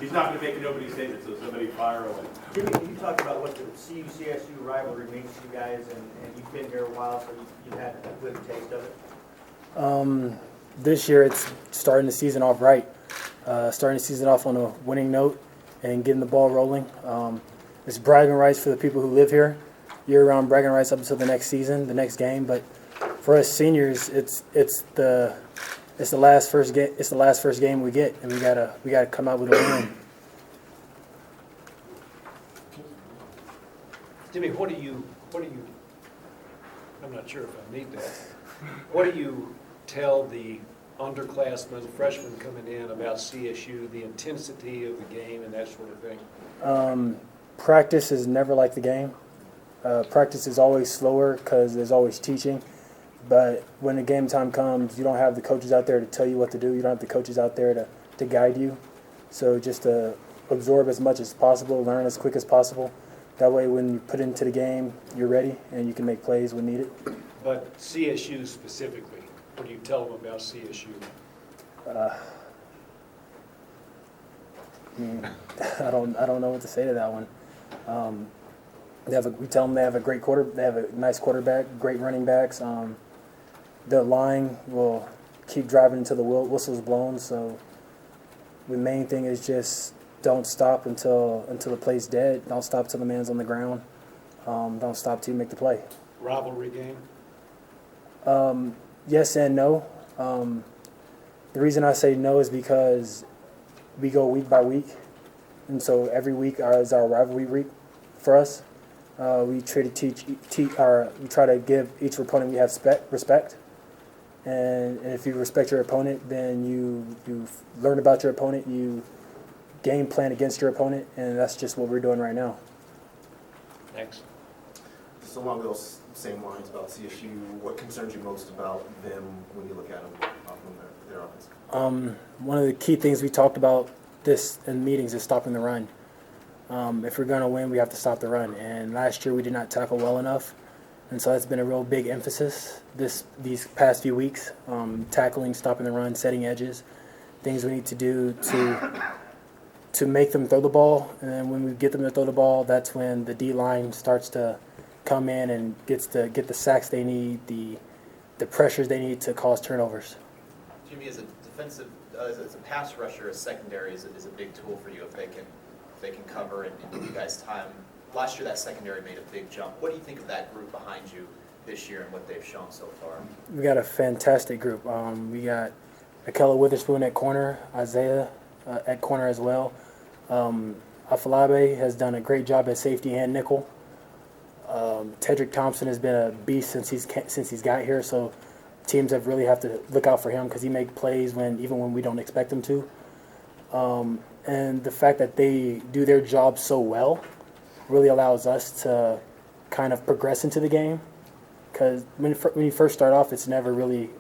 He's not going to make an opening statement, so somebody fire away. Jimmie, can you talk about what the CU-CSU rivalry means to you guys, and you've been here a while, so you've had a good taste of it? This year it's starting the season off right. Starting the season off on a winning note and getting the ball rolling. It's bragging rights for the people who live here, year-round bragging rights up until the next season, the next game. But for us seniors, it's the last first game we get, and we gotta come out with a win. Jimmie, what do you? I'm not sure if I need that. What do you tell the underclassmen, freshmen coming in about CSU, the intensity of the game and that sort of thing? Practice is never like the game. Practice is always slower because there's always teaching. But when the game time comes, you don't have the coaches out there to tell you what to do. You don't have the coaches out there to guide you. So just to absorb as much as possible, learn as quick as possible. That way when you put into the game, you're ready and you can make plays when needed. But CSU specifically, what do you tell them about CSU? I don't know what to say to that one. We tell them they have a great they have a nice quarterback, great running backs. The line will keep driving until the whistle's blown. So the main thing is just don't stop until the play's dead. Don't stop till the man's on the ground. Don't stop till you make the play. Rivalry game? Yes and no. The reason I say no is because we go week by week, and so every week is our rivalry week for us. We try to give each opponent we have respect, and if you respect your opponent, then you learn about your opponent, you game plan against your opponent, and that's just what we're doing right now. Next. Just along those same lines about CSU, what concerns you most about them when you look at them from their offense? One of the key things we talked about this in meetings is stopping the run. If we're going to win, we have to stop the run. And last year we did not tackle well enough, and so that's been a real big emphasis these past few weeks. Tackling, stopping the run, setting edges, things we need to do to make them throw the ball. And then when we get them to throw the ball, that's when the D-line starts to come in and get the sacks they need, the pressures they need to cause turnovers. Jimmie, as a pass rusher, a secondary is a big tool for you if they can cover and give you guys time. Last year, that secondary made a big jump. What do you think of that group behind you this year and what they've shown so far? We got a fantastic group. We got Akella Witherspoon at corner, Isaiah at corner as well. Afalabe has done a great job at safety and nickel. Tedrick Thompson has been a beast since he's got here, so teams really have to look out for him because he makes plays even when we don't expect him to. And the fact that they do their job so well really allows us to kind of progress into the game, because when you first start off, it's never really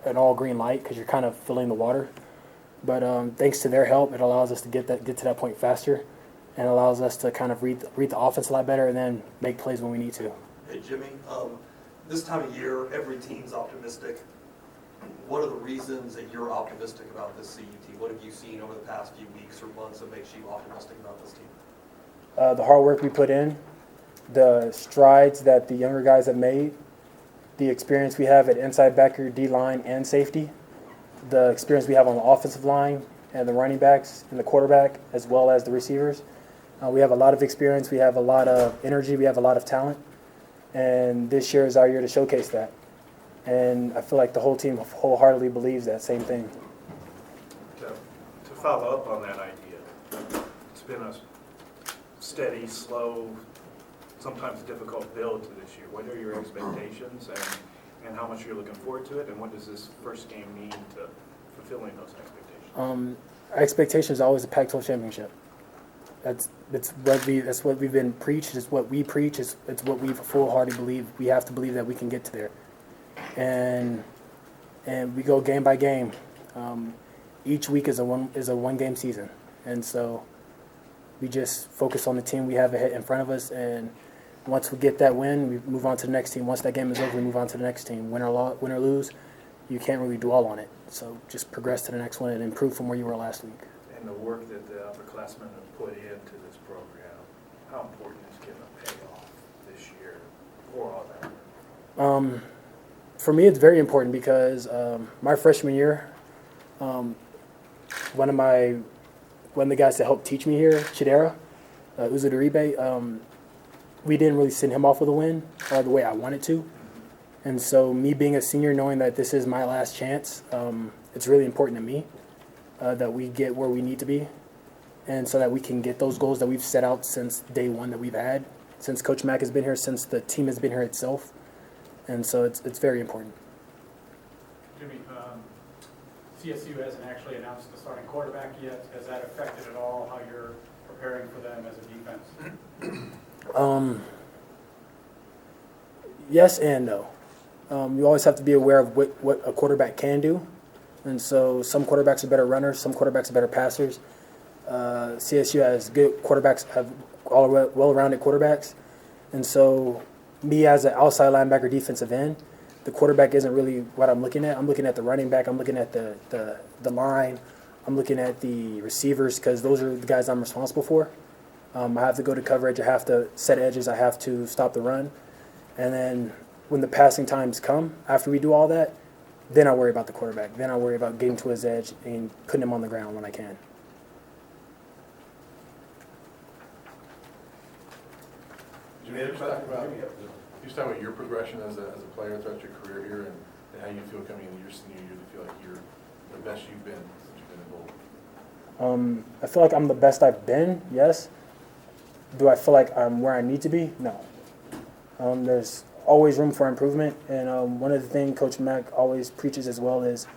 an all green light because you're kind of filling the water. But thanks to their help, it allows us to get to that point faster, and allows us to kind of read the offense a lot better and then make plays when we need to. Hey, Jimmie, this time of year, every team's optimistic. What are the reasons that you're optimistic about this CU team? What have you seen over the past few weeks or months that makes you optimistic about this team? The hard work we put in, the strides that the younger guys have made, the experience we have at inside backer, D-line, and safety, the experience we have on the offensive line and the running backs and the quarterback, as well as the receivers. We have a lot of experience. We have a lot of energy. We have a lot of talent. And this year is our year to showcase that. And I feel like the whole team wholeheartedly believes that same thing. To follow up on that idea, it's been a steady, slow, sometimes difficult build to this year. What are your expectations and how much you're looking forward to it, and what does this first game mean to fulfilling those expectations? Our expectation is always a Pac-12 championship. That's what we've been preached. It's what we preach. It's what we full-heartedly believe. We have to believe that we can get to there, and we go game by game. Each week is a one game season, and so we just focus on the team we have ahead in front of us. And once we get that win, we move on to the next team. Once that game is over, we move on to the next team. Win or lose, you can't really dwell on it. So just progress to the next one and improve from where you were last week. and the work that the upperclassmen have put into this program, how important is getting a payoff this year for all that work? For me, it's very important because my freshman year, one of the guys that helped teach me here, Chidera, Uzuduribe, we didn't really send him off with a win the way I wanted to. And so me being a senior, knowing that this is my last chance, it's really important to me that we get where we need to be and so that we can get those goals that we've set out since day one that we've had, since Coach Mack has been here, since the team has been here itself. And so it's very important. Jimmie, CSU hasn't actually announced the starting quarterback yet. Has that affected at all how you're preparing for them as a defense? Yes and no. You always have to be aware of what a quarterback can do. And so some quarterbacks are better runners, some quarterbacks are better passers. CSU has good quarterbacks, have all well-rounded quarterbacks. And so me as an outside linebacker defensive end, the quarterback isn't really what I'm looking at. I'm looking at the running back. I'm looking at the line. I'm looking at the receivers because those are the guys I'm responsible for. I have to go to coverage. I have to set edges. I have to stop the run. And then when the passing times come, after we do all that, then I worry about the quarterback. Then I worry about getting to his edge and putting him on the ground when I can. Jimmie, you talk about your progression as a player throughout your career here and how you feel coming into your senior year to feel like you're the best you've been since you've been involved. I feel like I'm the best I've been, yes. Do I feel like I'm where I need to be? No. There's always room for improvement, and one of the things Coach Mack always preaches as well is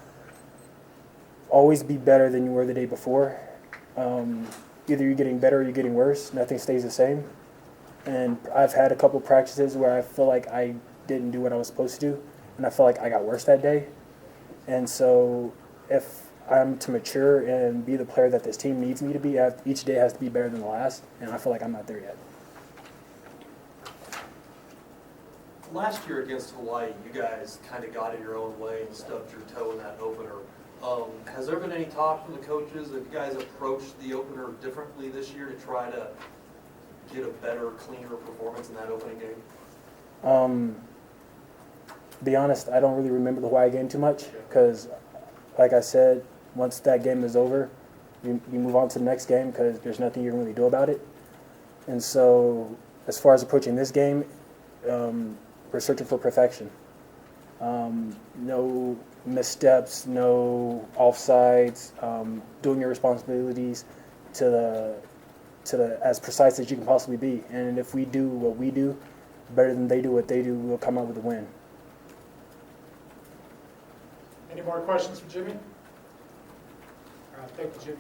always be better than you were the day before. Either you're getting better or you're getting worse. Nothing stays the same. And I've had a couple practices where I feel like I didn't do what I was supposed to do, and I feel like I got worse that day. And so if I'm to mature and be the player that this team needs me to be, each day has to be better than the last, and I feel like I'm not there yet. Last year against Hawaii, you guys kind of got in your own way and stubbed your toe in that opener. Has there been any talk from the coaches that you guys approached the opener differently this year to try to get a better, cleaner performance in that opening game? To be honest, I don't really remember the Hawaii game too much because, like I said, once that game is over, you move on to the next game because there's nothing you can really do about it. And so as far as approaching this game, we're searching for perfection. No missteps, no offsides, doing your responsibilities to the as precise as you can possibly be. And if we do what we do better than they do what they do, we'll come out with a win. Any more questions for Jimmie? All right, thank you, Jimmie.